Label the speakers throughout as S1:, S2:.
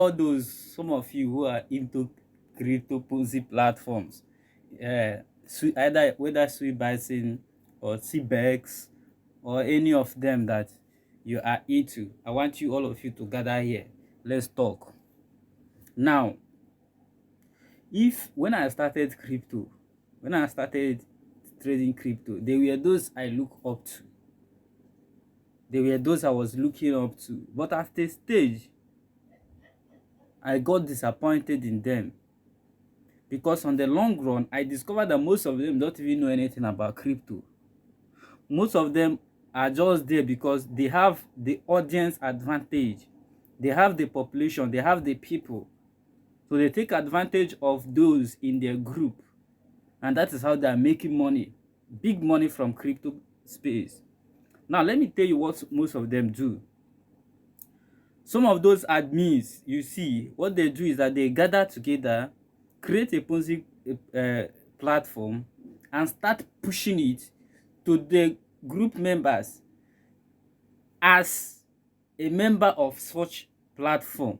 S1: all those, some of you who are into cryptocurrency platforms, either whether Sui Bison or CBEX or any of them that you are into, I want you, all of you, to gather here. Let's talk. Now, if when I started crypto, when I started trading crypto, they were those I look up to. They were those I was looking up to. But at a stage, I got disappointed in them, because on the long run, I discovered that most of them don't even know anything about crypto. Most of them are just there because they have the audience advantage. They have the population, they have the people. So they take advantage of those in their group. And that is how they are making money. Big money from crypto space. Now, let me tell you what most of them do. Some of those admins, you see, what they do is that they gather together, create a Ponzi platform, and start pushing it to the group members as a member of such platform.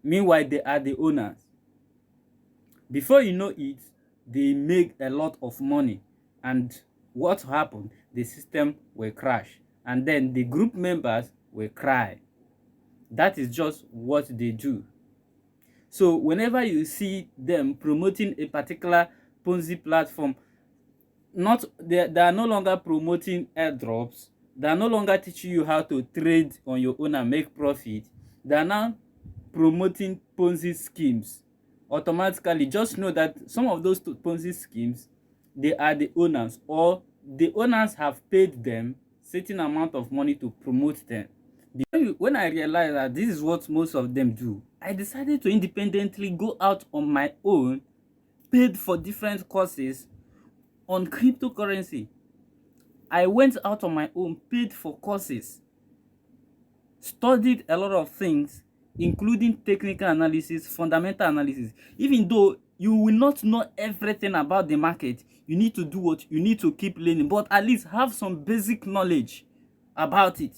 S1: Meanwhile, they are the owners. Before you know it, they make a lot of money. And what happened? The system will crash. And then the group members will cry. That is just what they do. So whenever you see them promoting a particular Ponzi platform, they are no longer promoting airdrops. They are no longer teaching you how to trade on your own and make profit. They are now promoting Ponzi schemes. Automatically, just know that some of those Ponzi schemes, they are the owners, or the owners have paid them certain amount of money to promote them. When I realized that this is what most of them do, I decided to independently go out on my own, paid for different courses on cryptocurrency. I went out on my own, paid for courses, studied a lot of things, including technical analysis, fundamental analysis. Even though you will not know everything about the market, you need to do what you need to keep learning, but at least have some basic knowledge about it.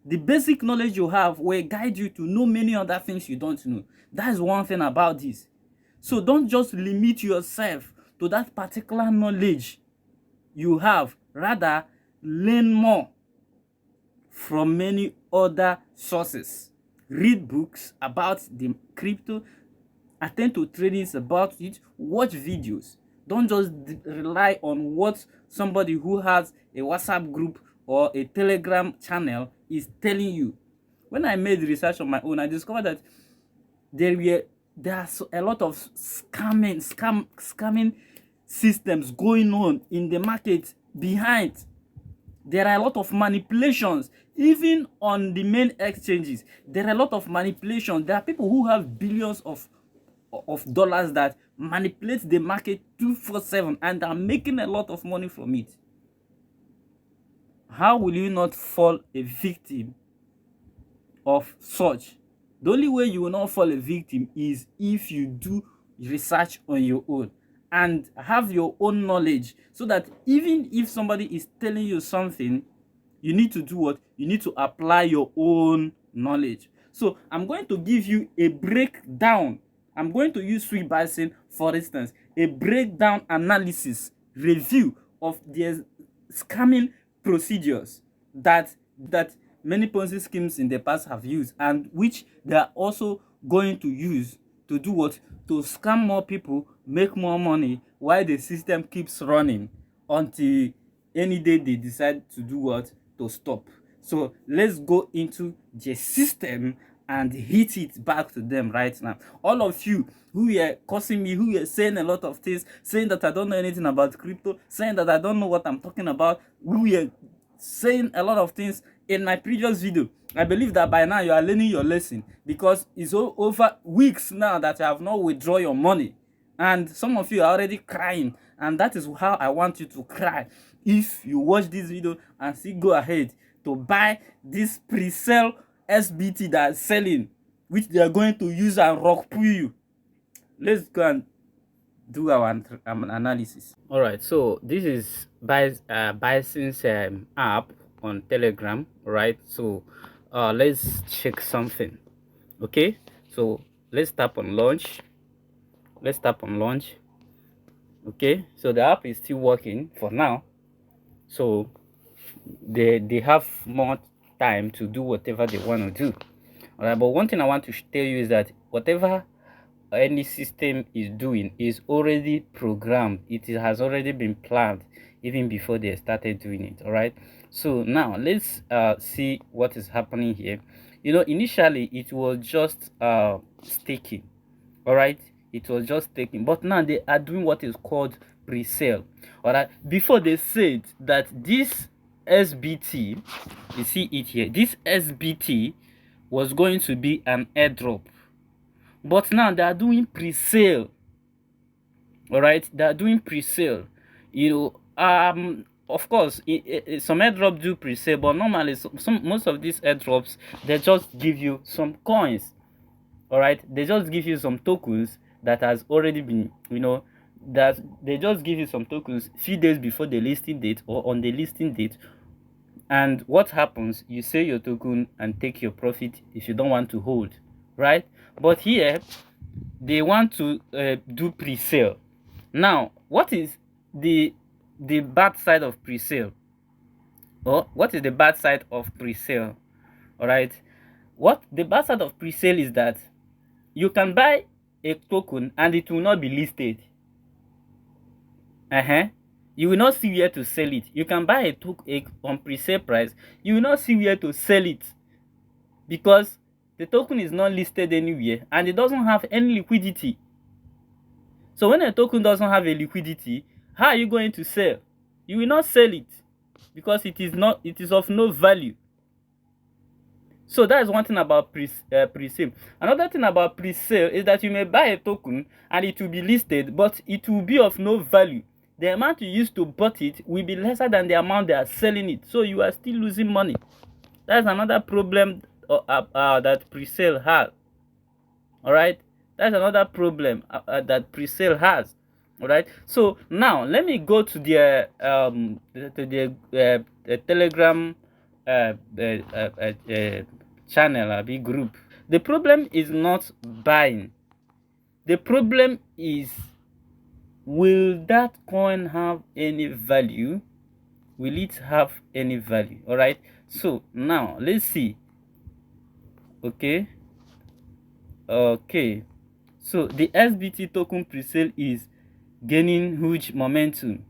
S1: The basic knowledge you have will guide you to know many other things you don't know. That is one thing about this. So don't just limit yourself to that particular knowledge you have. Rather, learn more from many other sources. Read books about the crypto, attend to trainings about it, watch videos. Don't just rely on what somebody who has a WhatsApp group or a Telegram channel is telling you. When I made research on my own, I discovered that there are a lot of scamming systems going on in the market behind. There are a lot of manipulations, even on the main exchanges. There are a lot of manipulations. There are people who have billions of dollars that manipulate the market 247 and are making a lot of money from it. How will you not fall a victim of such? The only way you will not fall a victim is if you do research on your own and have your own knowledge, so that even if somebody is telling you something, you need to do what? You need to apply your own knowledge. So I'm going to give you a breakdown. I'm going to use Sui Bison, for instance, a breakdown analysis review of the scamming procedures that many Ponzi schemes in the past have used, and which they are also going to use to do what? To scam more people, make more money, while the system keeps running until any day they decide to do what? To stop. So let's go into the system and hit it back to them right now. All of you who are cursing me, who are saying a lot of things, saying that I don't know anything about crypto, saying that I don't know what I'm talking about, who are saying a lot of things in my previous video, I believe that by now you are learning your lesson, because it's over weeks now that you have not withdrawn your money, and some of you are already crying, and that is how I want you to cry. If you watch this video and still go ahead to buy this pre-sale SBT that is selling, which they are going to use and rock pull you. Let's go and do our analysis. All right, so this is Bison's app on Telegram, right? So let's check something. Okay, So let's tap on launch. Let's tap on launch. Okay, so the app is still working for now. So they have more time to do whatever they want to do. All right, but one thing I want to tell you is that whatever any system is doing is already programmed. It has already been planned even before they started doing it. All right, so now let's see what is happening here. Initially it was just staking. All right, it was just staking, but now they are doing what is called pre-sale. All right, before they said that this SBT, you see it here, this SBT was going to be an airdrop, but now they are doing pre-sale. All right, they are doing pre-sale. Of course, some airdrops do pre-sale, but normally most of these airdrops, they just give you some coins. All right, they just give you some tokens that has already been, that they just give you some tokens few days before the listing date or on the listing date. And what happens, you sell your token and take your profit if you don't want to hold, right? But here they want to do pre-sale. Now, what is the bad side of pre-sale? Or what is the bad side of pre-sale? All right, what the bad side of pre-sale is that you can buy a token and it will not be listed. You will not see where to sell it. You can buy a token on pre-sale price. You will not see where to sell it because the token is not listed anywhere and it doesn't have any liquidity. So when a token doesn't have a liquidity, how are you going to sell? You will not sell it because it is of no value. So that is one thing about pre-sale. Another thing about pre-sale is that you may buy a token and it will be listed, but it will be of no value. The amount you used to buy it will be lesser than the amount they are selling it. So you are still losing money. That's another problem that pre-sale has. All right, that's another problem that pre-sale has. All right. So now let me go to the Telegram channel, a big group. The problem is not buying. The problem is, will that coin have any value? Will it have any value? All right, so now let's see. Okay, so the SBT token pre-sale is gaining huge momentum.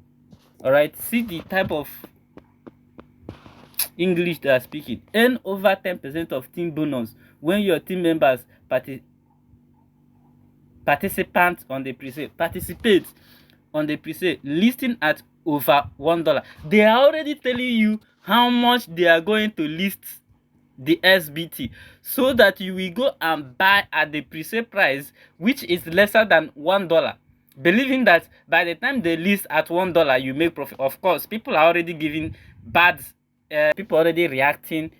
S1: All right, see the type of English they are speaking. Earn over 10% of team bonus when your team members participate on the pre-sale, listing at over $1. They are already telling you how much they are going to list the SBT so that you will go and buy at the pre-sale price, which is lesser than $1, believing that by the time they list at $1 you make profit. Of course, people are already giving bad people already reacting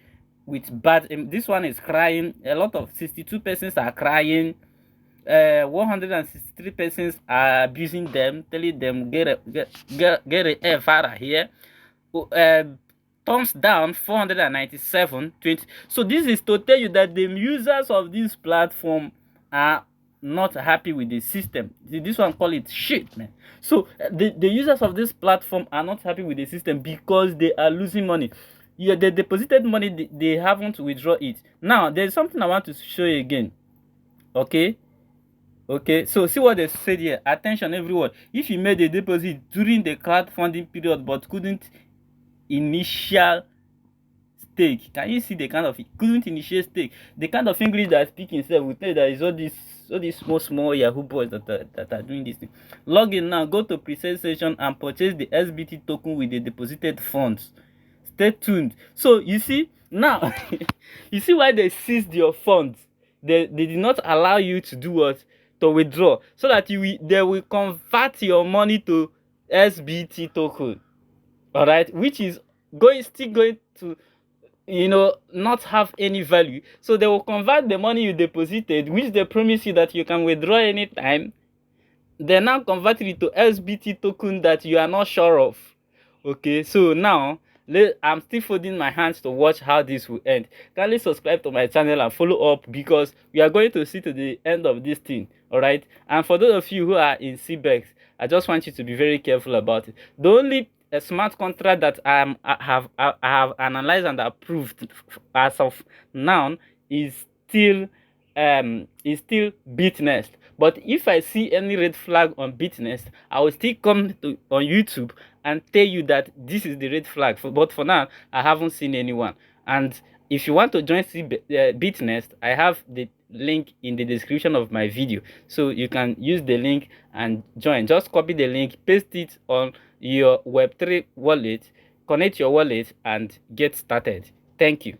S1: with bad. This one is crying. A lot of 62 persons are crying. 163 persons are abusing them, telling them get a F out of here. Thumbs down 497 20. So this is to tell you that the users of this platform are not happy with the system. This one call it shit, man. So the users of this platform are not happy with the system because they are losing money. Yeah, they deposited money, they haven't withdraw it. Now there's something I want to show you again. Okay, so see what they said here. Attention everyone, if you made a deposit during the crowdfunding period but couldn't initial stake, can you see the kind of couldn't initiate stake? The kind of English that I speak itself will tell you that is all these small Yahoo boys that are doing this thing. Log in now, go to pre-sale session and purchase the SBT token with the deposited funds. Stay tuned. So you see now, you see why they seized your funds. They did not allow you to do what? To withdraw, so that they will convert your money to SBT token. All right, which is still going to not have any value. So they will convert the money you deposited, which they promise you that you can withdraw anytime. They now convert it to SBT token that you are not sure of. Okay, so now I'm still folding my hands to watch how this will end. Kindly subscribe to my channel and follow up, because we are going to see to the end of this thing. All right. And for those of you who are in CBEX, I just want you to be very careful about it. The only smart contract that I have analyzed and approved as of now is still Bitnest. But if I see any red flag on Bitnest, I will still come on YouTube and tell you that this is the red flag. But for now, I haven't seen anyone. And if you want to join Bitnest, I have the link in the description of my video, so you can use the link and join. Just copy the link, paste it on your Web3 wallet, connect your wallet, and get started. Thank you.